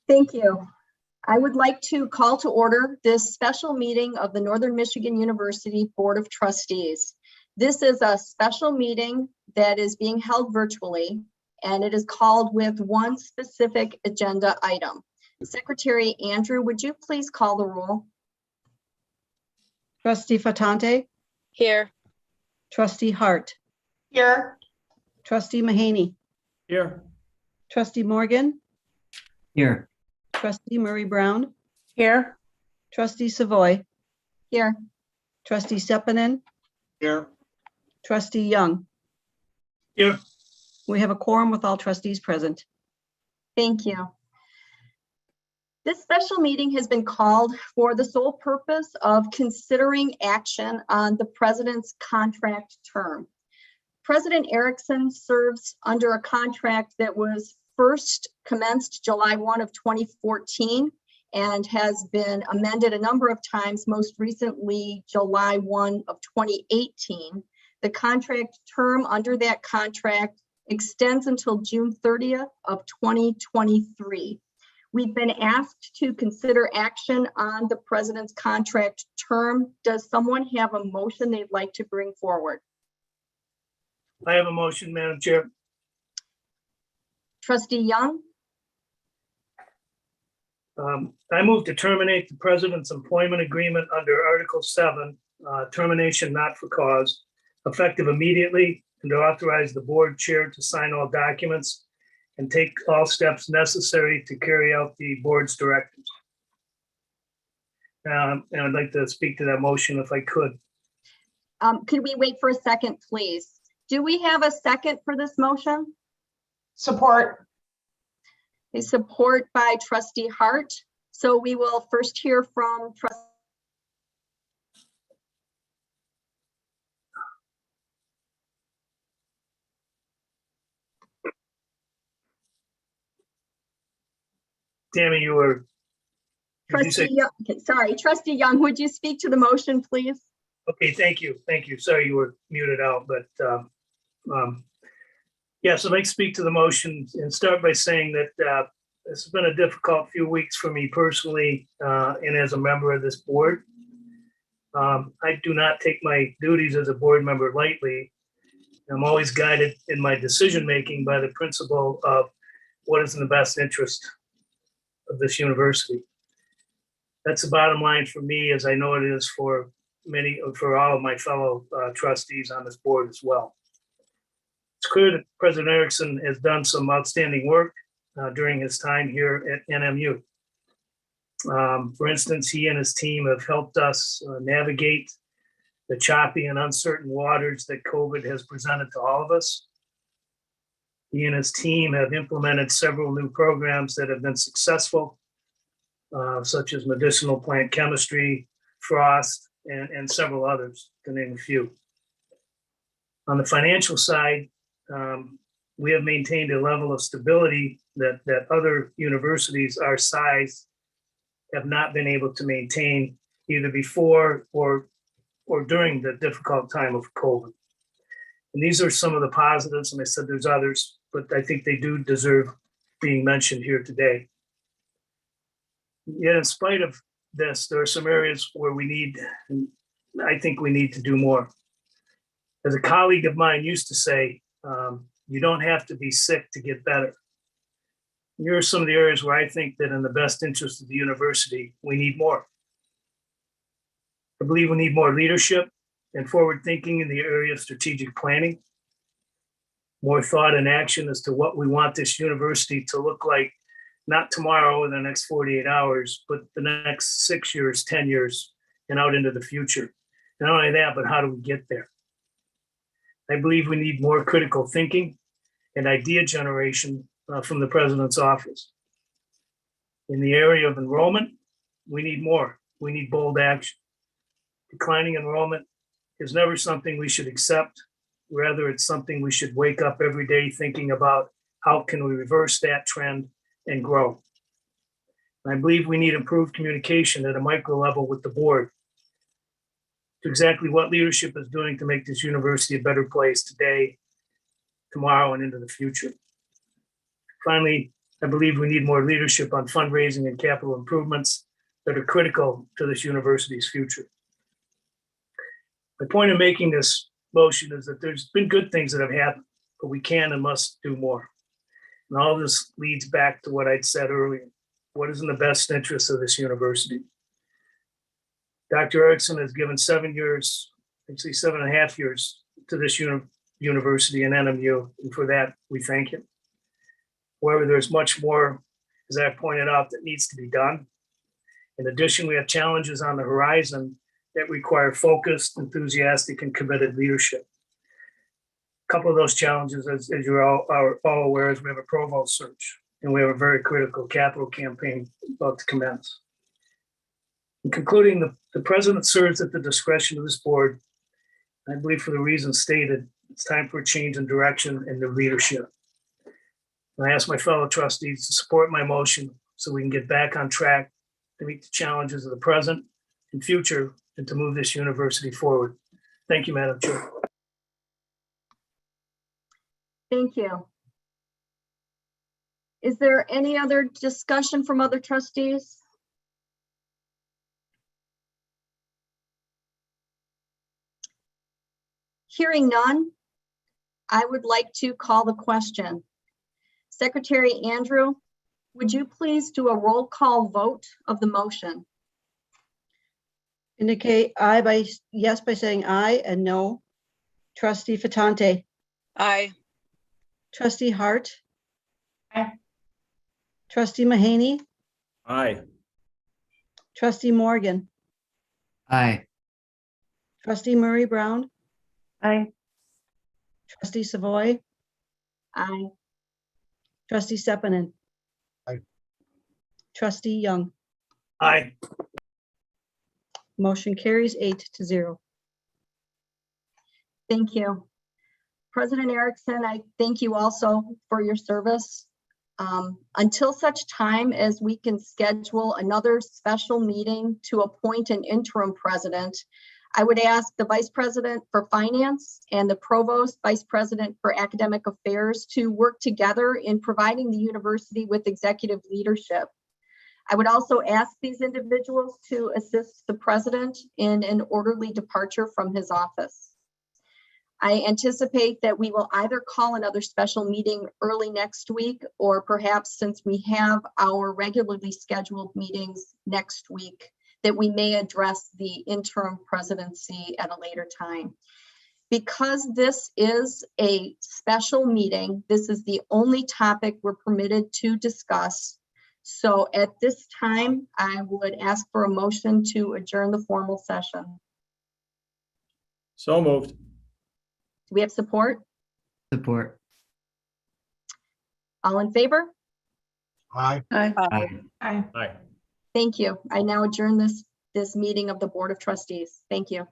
Thank you. I would like to call to order this special meeting of the Northern Michigan University Board of Trustees. This is a special meeting that is being held virtually, and it is called with one specific agenda item. Secretary Andrew, would you please call the roll? Trustee Fatante, Here. Trustee Hart, Here. Trustee Mahaney, Here. Trustee Morgan, Here. Trustee Murray Brown, Here. Trustee Savoy, Here. Trustee Sepinen, Here. Trustee Young. Here. We have a quorum with all trustees present. Thank you. This special meeting has been called for the sole purpose of considering action on the president's contract term. President Erickson serves under a contract that was first commenced July 1 of 2014 and has been amended a number of times, most recently July 1 of 2018. The contract term under that contract extends until June 30th of 2023. We've been asked to consider action on the president's contract term. Does someone have a motion they'd like to bring forward? I have a motion, Madam Chair. Trustee Young? I move to terminate the president's employment agreement under Article 7, termination not for cause, effective immediately, and to authorize the board chair to sign all documents and take all steps necessary to carry out the board's directives. And I'd like to speak to that motion if I could. Could we wait for a second, please? Do we have a second for this motion? Support. A support by Trustee Hart. So we will first hear from Trustee. Tammy, you were. Trustee Young, okay, sorry, Trustee Young, would you speak to the motion, please? Okay, thank you. Thank you. Sorry you were muted out, but yes, I'd like to speak to the motion and start by saying that this has been a difficult few weeks for me personally and as a member of this board. I do not take my duties as a board member lightly. I'm always guided in my decision-making by the principle of what is in the best interest of this university. That's the bottom line for me, as I know it is for all of my fellow trustees on this board as well. It's clear that President Erickson has done some outstanding work during his time here at NMU. For instance, he and his team have helped us navigate the choppy and uncertain waters that COVID has presented to all of us. He and his team have implemented several new programs that have been successful, such as medicinal plant chemistry, frost, and several others, to name a few. On the financial side, we have maintained a level of stability that other universities our size have not been able to maintain either before or during the difficult time of COVID. And these are some of the positives, and I said there's others, but I think they do deserve being mentioned here today. Yet in spite of this, there are some areas where I think we need to do more. As a colleague of mine used to say, you don't have to be sick to get better. Here are some of the areas where I think that in the best interest of the university, we need more. I believe we need more leadership and forward thinking in the area of strategic planning, more thought and action as to what we want this university to look like, not tomorrow in the next 48 hours, but the next 6 years, 10 years, and out into the future. Not only that, but how do we get there? I believe we need more critical thinking and idea generation from the president's office. In the area of enrollment, we need more. We need bold action. Declining enrollment is never something we should accept. Rather, it's something we should wake up every day thinking about how can we reverse that trend and grow. And I believe we need improved communication at a micro level with the board to exactly what leadership is doing to make this university a better place today, tomorrow, and into the future. Finally, I believe we need more leadership on fundraising and capital improvements that are critical to this university's future. My point in making this motion is that there's been good things that have happened, but we can and must do more. And all of this leads back to what I'd said earlier. What is in the best interest of this university? Dr. Erickson has given 7 years, actually 7.5 years to this university and NMU, and for that, we thank him. However, there's much more, as I pointed out, that needs to be done. In addition, we have challenges on the horizon that require focused, enthusiastic, and committed leadership. A couple of those challenges, as you're all aware, is we have a provost search, and we have a very critical capital campaign about to commence. In concluding, the president serves at the discretion of this board. I believe for the reasons stated, it's time for a change in direction and the leadership. And I ask my fellow trustees to support my motion so we can get back on track to meet the challenges of the present and future and to move this university forward. Thank you, Madam Chair. Thank you. Is there any other discussion from other trustees? Hearing none, I would like to call the question. Secretary Andrew, would you please do a roll call vote of the motion? Indicate aye by yes by saying aye and no. Trustee Fatante, Aye. trustee Hart, Aye. trustee Mahaney, Aye. trustee Morgan, Aye. trustee Murray Brown, Aye. trustee Savoy, Aye. trustee Sepinen. Aye. Trustee Young. Aye. Motion carries 8-0. Thank you. President Erickson, I thank you also for your service. Until such time as we can schedule another special meeting to appoint an interim president, I would ask the Vice President for Finance and the Provost Vice President for Academic Affairs to work together in providing the university with executive leadership. I would also ask these individuals to assist the president in an orderly departure from his office. I anticipate that we will either call another special meeting early next week, or perhaps since we have our regularly scheduled meetings next week, that we may address the interim presidency at a later time. Because this is a special meeting, this is the only topic we're permitted to discuss. So at this time, I would ask for a motion to adjourn the formal session. So moved. Do we have support? Support. All in favor? Aye. Aye. Aye. Thank you. I now adjourn this meeting of the Board of Trustees. Thank you.